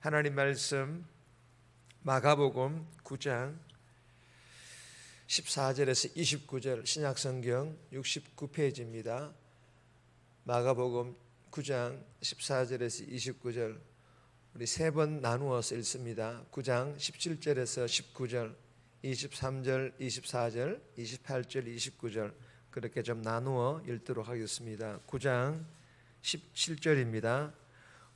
하나님 말씀 마가복음 9장 14절에서 29절 신약성경 69페이지입니다. 마가복음 9장 14절에서 29절 우리 세 번 나누어서 읽습니다. 9장 17절에서 19절 23절, 24절, 28절, 29절 그렇게 좀 나누어 읽도록 하겠습니다. 9장 17절입니다.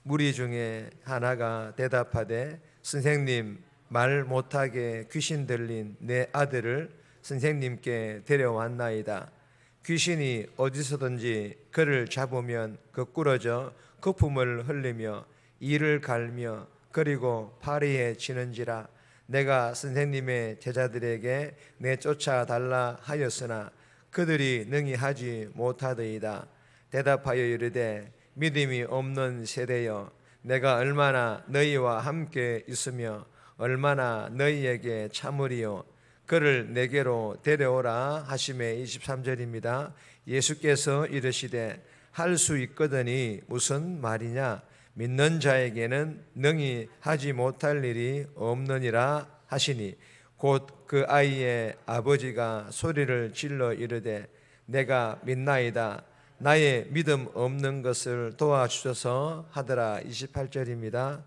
무리 중에 하나가 대답하되 선생님, 말 못하게 귀신 들린 내 아들을 선생님께 데려왔나이다. 귀신이 어디서든지 그를 잡으면 거꾸러져 거품을 흘리며 이를 갈며 그리고 파리에 치는지라. 내가 선생님의 제자들에게 내쫓아 달라 하였으나 그들이 능히 하지 못하더이다. 대답하여 이르되 믿음이 없는 세대여, 내가 얼마나 너희와 함께 있으며 얼마나 너희에게 참으리요. 그를 내게로 데려오라 하시매. 23절입니다. 예수께서 이르시되 할 수 있거든이 무슨 말이냐. 믿는 자에게는 능히 하지 못할 일이 없느니라 하시니 곧 그 아이의 아버지가 소리를 질러 이르되 내가 믿나이다. 나의 믿음 없는 것을 도와주셔서 하더라. 28절입니다.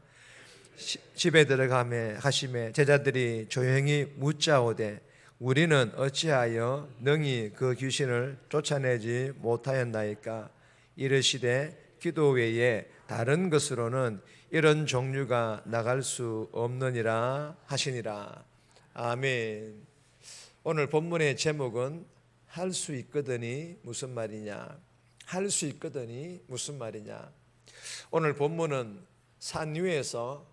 집에 들어가매 하시매 제자들이 조용히 묻자오되 우리는 어찌하여 능히 그 귀신을 쫓아내지 못하였나이까. 이르시되 기도 외에 다른 것으로는 이런 종류가 나갈 수 없느니라 하시니라. 아멘. 오늘 본문의 제목은 할 수 있거든이 무슨 말이냐. 할 수 있거든이 무슨 말이냐. 오늘 본문은 산 위에서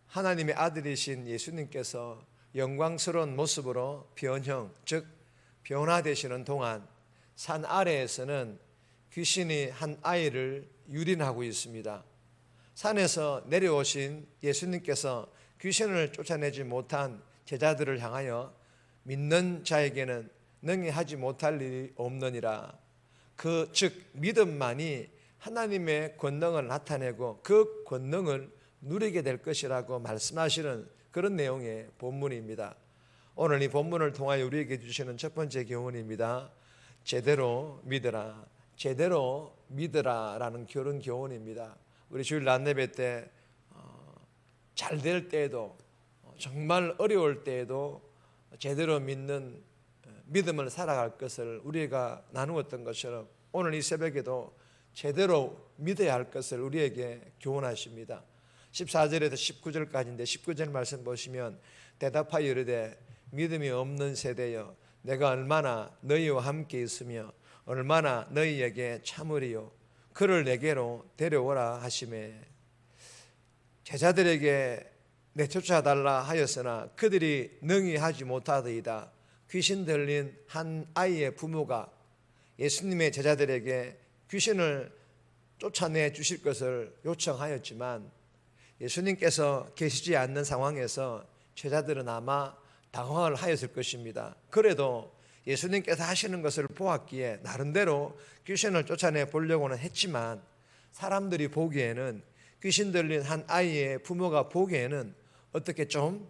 하나님의 아들이신 예수님께서 영광스러운 모습으로 변형, 즉 변화되시는 동안 산 아래에서는 귀신이 한 아이를 유린하고 있습니다. 산에서 내려오신 예수님께서 귀신을 쫓아내지 못한 제자들을 향하여 믿는 자에게는 능히 하지 못할 일이 없느니라. 즉 믿음만이 하나님의 권능을 나타내고 그 권능을 누리게 될 것이라고 말씀하시는 그런 내용의 본문입니다. 오늘 이 본문을 통하여 우리에게 주시는 첫 번째 교훈입니다. 제대로 믿으라. 제대로 믿으라라는 그런 교훈입니다. 우리 주일 안내배 때 잘 될 때에도 정말 어려울 때에도 제대로 믿는 믿음을 살아갈 것을 우리가 나누었던 것처럼 오늘 이 새벽에도 제대로 믿어야 할 것을 우리에게 교훈하십니다. 14절에서 19절까지인데 19절 말씀 보시면 대답하여 이르되 믿음이 없는 세대여, 내가 얼마나 너희와 함께 있으며 얼마나 너희에게 참으리요. 그를 내게로 데려오라 하시매. 제자들에게 내쫓아 달라 하였으나 그들이 능히 하지 못하더이다. 귀신 들린 한 아이의 부모가 예수님의 제자들에게 귀신을 쫓아내 주실 것을 요청하였지만 예수님께서 계시지 않는 상황에서 제자들은 아마 당황을 하였을 것입니다. 그래도 예수님께서 하시는 것을 보았기에 나름대로 귀신을 쫓아내 보려고는 했지만 사람들이 보기에는 귀신 들린 한 아이의 부모가 보기에는 어떻게 좀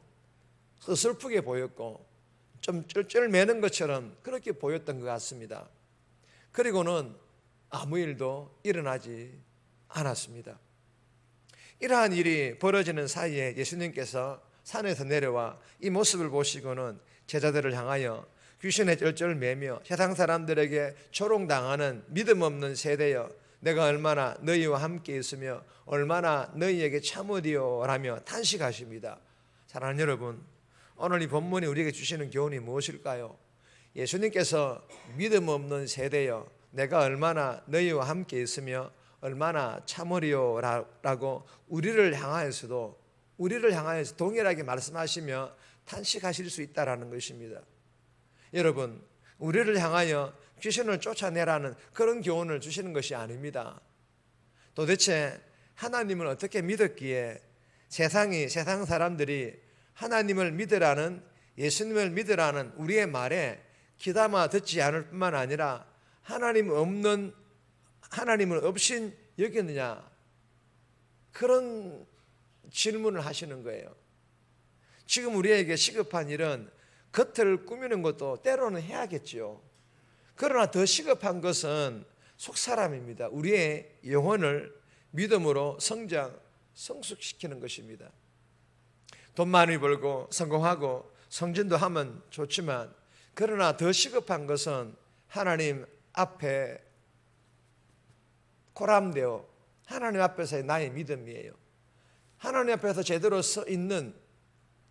서슬프게 보였고 좀 쩔쩔매는 것처럼 그렇게 보였던 것 같습니다. 그리고는 아무 일도 일어나지 않았습니다. 이러한 일이 벌어지는 사이에 예수님께서 산에서 내려와 이 모습을 보시고는 제자들을 향하여 귀신에 쩔쩔매며 세상 사람들에게 조롱당하는 믿음 없는 세대여, 내가 얼마나 너희와 함께 있으며 얼마나 너희에게 참으리요 라며 탄식하십니다. 사랑하는 여러분, 오늘 이 본문이 우리에게 주시는 교훈이 무엇일까요? 예수님께서 믿음 없는 세대여, 내가 얼마나 너희와 함께 있으며 얼마나 참으리요 라고 우리를 향하여서 동일하게 말씀하시며 탄식하실 수 있다라는 것입니다. 여러분, 우리를 향하여 귀신을 쫓아내라는 그런 교훈을 주시는 것이 아닙니다. 도대체 하나님을 어떻게 믿었기에 세상 사람들이 하나님을 믿으라는, 예수님을 믿으라는 우리의 말에 귀담아 듣지 않을 뿐만 아니라 하나님을 없인 여겼느냐, 그런 질문을 하시는 거예요. 지금 우리에게 시급한 일은 겉을 꾸미는 것도 때로는 해야겠지요. 그러나 더 시급한 것은 속사람입니다. 우리의 영혼을 믿음으로 성숙시키는 것입니다. 돈 많이 벌고 성공하고 성진도 하면 좋지만, 그러나 더 시급한 것은 하나님 앞에 코람되어 하나님 앞에서의 나의 믿음이에요. 하나님 앞에서 제대로 서 있는,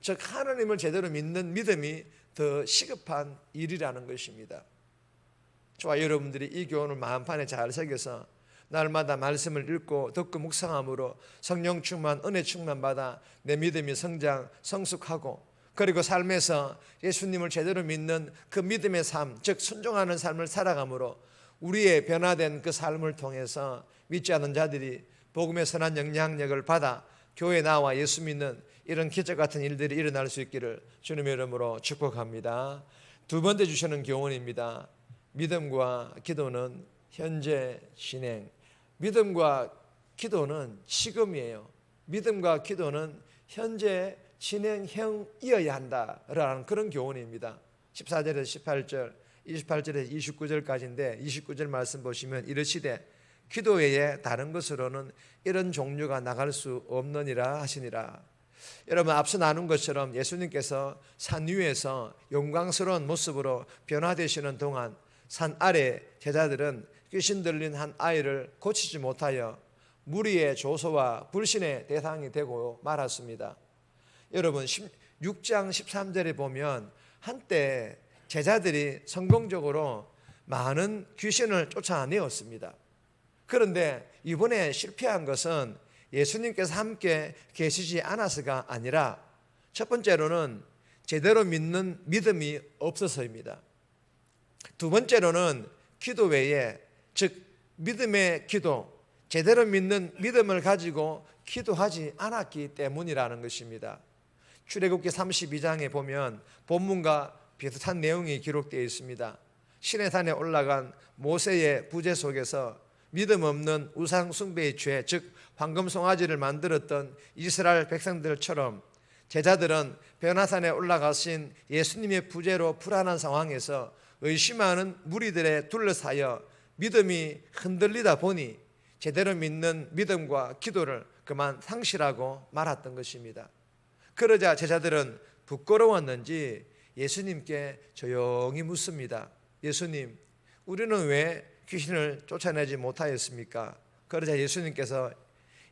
즉 하나님을 제대로 믿는 믿음이 더 시급한 일이라는 것입니다. 저와 여러분들이 이 교훈을 마음판에 잘 새겨서 날마다 말씀을 읽고 듣고 묵상함으로 성령 충만, 은혜 충만 받아 내 믿음이 성숙하고, 그리고 삶에서 예수님을 제대로 믿는 그 믿음의 삶, 즉 순종하는 삶을 살아감으로 우리의 변화된 그 삶을 통해서 믿지 않는 자들이 복음의 선한 영향력을 받아 교회에 나와 예수 믿는 이런 기적 같은 일들이 일어날 수 있기를 주님의 이름으로 축복합니다. 두 번째 주시는 교훈입니다. 믿음과 기도는 현재 진행. 믿음과 기도는 지금이에요. 믿음과 기도는 현재 진행형이어야 한다라는 그런 교훈입니다. 14절에서 18절, 28절에서 29절까지인데 29절 말씀 보시면 이르시되 기도 외에 다른 것으로는 이런 종류가 나갈 수 없느니라 하시니라. 여러분, 앞서 나눈 것처럼 예수님께서 산 위에서 영광스러운 모습으로 변화되시는 동안 산 아래 제자들은 귀신 들린 한 아이를 고치지 못하여 무리의 조소와 불신의 대상이 되고 말았습니다. 여러분, 6장 13절에 보면 한때 제자들이 성공적으로 많은 귀신을 쫓아내었습니다. 그런데 이번에 실패한 것은 예수님께서 함께 계시지 않아서가 아니라 첫 번째로는 제대로 믿는 믿음이 없어서입니다. 두 번째로는 기도 외에, 즉 믿음의 기도, 제대로 믿는 믿음을 가지고 기도하지 않았기 때문이라는 것입니다. 출애굽기 32장에 보면 본문과 비슷한 내용이 기록되어 있습니다. 시내산에 올라간 모세의 부재 속에서 믿음 없는 우상 숭배의 죄, 즉 황금 송아지를 만들었던 이스라엘 백성들처럼 제자들은 변화산에 올라가신 예수님의 부재로 불안한 상황에서 의심하는 무리들에 둘러싸여 믿음이 흔들리다 보니 제대로 믿는 믿음과 기도를 그만 상실하고 말았던 것입니다. 그러자 제자들은 부끄러웠는지 예수님께 조용히 묻습니다. 예수님, 우리는 왜 귀신을 쫓아내지 못하였습니까? 그러자 예수님께서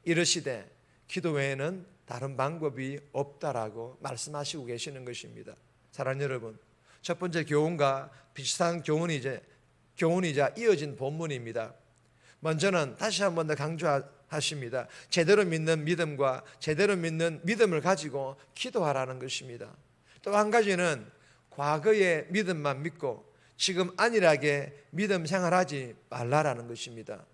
이르시되 기도 외에는 다른 방법이 없다라고 말씀하시고 계시는 것입니다. 사랑하는 여러분, 첫 번째 교훈과 비슷한 교훈이자 이어진 본문입니다. 먼저는 다시 한 번 더 강조하십니다. 제대로 믿는 믿음과 제대로 믿는 믿음을 가지고 기도하라는 것입니다. 또 한 가지는 과거의 믿음만 믿고 지금 안일하게 믿음 생활하지 말라라는 것입니다.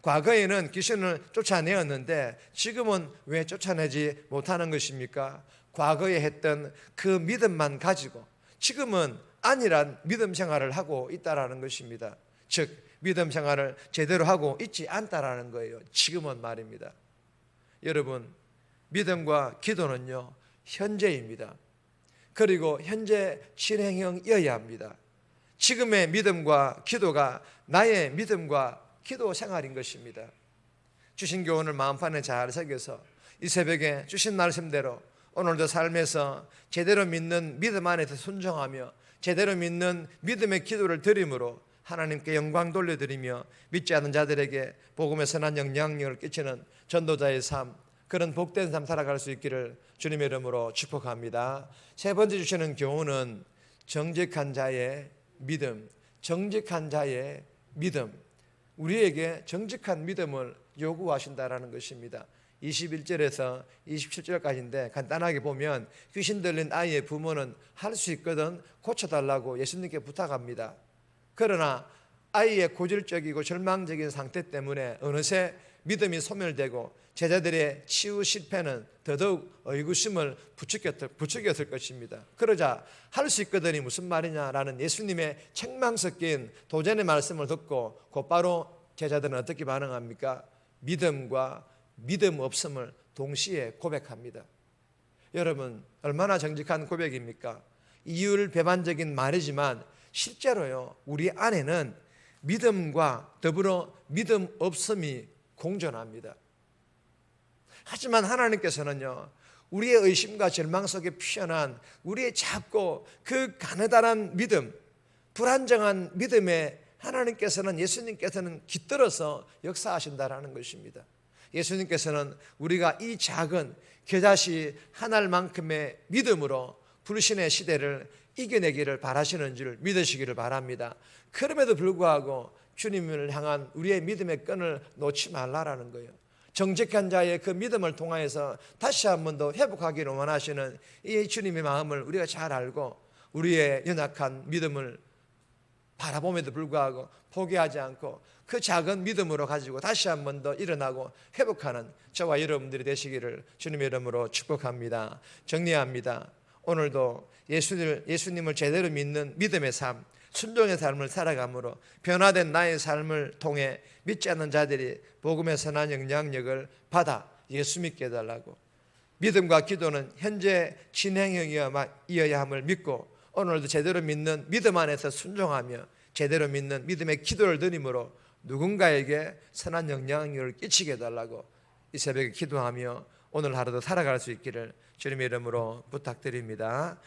과거에는 귀신을 쫓아내었는데 지금은 왜 쫓아내지 못하는 것입니까? 과거에 했던 그 믿음만 가지고 지금은 안일한 믿음 생활을 하고 있다라는 것입니다. 즉 믿음 생활을 제대로 하고 있지 않다라는 거예요. 지금은 말입니다. 여러분, 믿음과 기도는요, 현재입니다. 그리고 현재 실행형이어야 합니다. 지금의 믿음과 기도가 나의 믿음과 기도 생활인 것입니다. 주신 교훈을 마음판에 잘 새겨서 이 새벽에 주신 말씀대로 오늘도 삶에서 제대로 믿는 믿음 안에서 순종하며 제대로 믿는 믿음의 기도를 드림으로 하나님께 영광 돌려드리며 믿지 않는 자들에게 복음의 선한 영향력을 끼치는 전도자의 삶, 그런 복된 삶 살아갈 수 있기를 주님의 이름으로 축복합니다. 세 번째 주시는 교훈은 정직한 자의 믿음, 정직한 자의 믿음. 우리에게 정직한 믿음을 요구하신다라는 것입니다. 21절에서 27절까지인데 간단하게 보면 귀신 들린 아이의 부모는 할 수 있거든 고쳐달라고 예수님께 부탁합니다. 그러나 아이의 고질적이고 절망적인 상태 때문에 어느새 믿음이 소멸되고 제자들의 치유 실패는 더더욱 의구심을 부추겼을 것입니다. 그러자 할 수 있거든이 무슨 말이냐라는 예수님의 책망 섞인 도전의 말씀을 듣고 곧바로 제자들은 어떻게 반응합니까? 믿음과 믿음 없음을 동시에 고백합니다. 여러분, 얼마나 정직한 고백입니까? 이율배반적인 말이지만 실제로요, 우리 안에는 믿음과 더불어 믿음 없음이 공존합니다. 하지만 하나님께서는요, 우리의 의심과 절망 속에 피어난 우리의 작고 그 가느다란 믿음, 불안정한 믿음에 하나님께서는, 예수님께서는 깃들어서 역사하신다라는 것입니다. 예수님께서는 우리가 이 작은 겨자씨 한 알만큼의 믿음으로 불신의 시대를 이겨내기를 바라시는 줄 믿으시기를 바랍니다. 그럼에도 불구하고 주님을 향한 우리의 믿음의 끈을 놓지 말라라는 거예요. 정직한 자의 그 믿음을 통하여서 다시 한 번 더 회복하기를 원하시는 이 주님의 마음을 우리가 잘 알고, 우리의 연약한 믿음을 바라봄에도 불구하고 포기하지 않고 그 작은 믿음으로 가지고 다시 한 번 더 일어나고 회복하는 저와 여러분들이 되시기를 주님의 이름으로 축복합니다. 정리합니다. 오늘도 예수님을 제대로 믿는 믿음의 삶, 순종의 삶을 살아감으로 변화된 나의 삶을 통해 믿지 않는 자들이 복음의 선한 영향력을 받아 예수 믿게 해달라고, 믿음과 기도는 현재 진행형이어야 함을 믿고 오늘도 제대로 믿는 믿음 안에서 순종하며 제대로 믿는 믿음의 기도를 드림으로 누군가에게 선한 영향력을 끼치게 해달라고 이 새벽에 기도하며 오늘 하루도 살아갈 수 있기를 주님의 이름으로 부탁드립니다.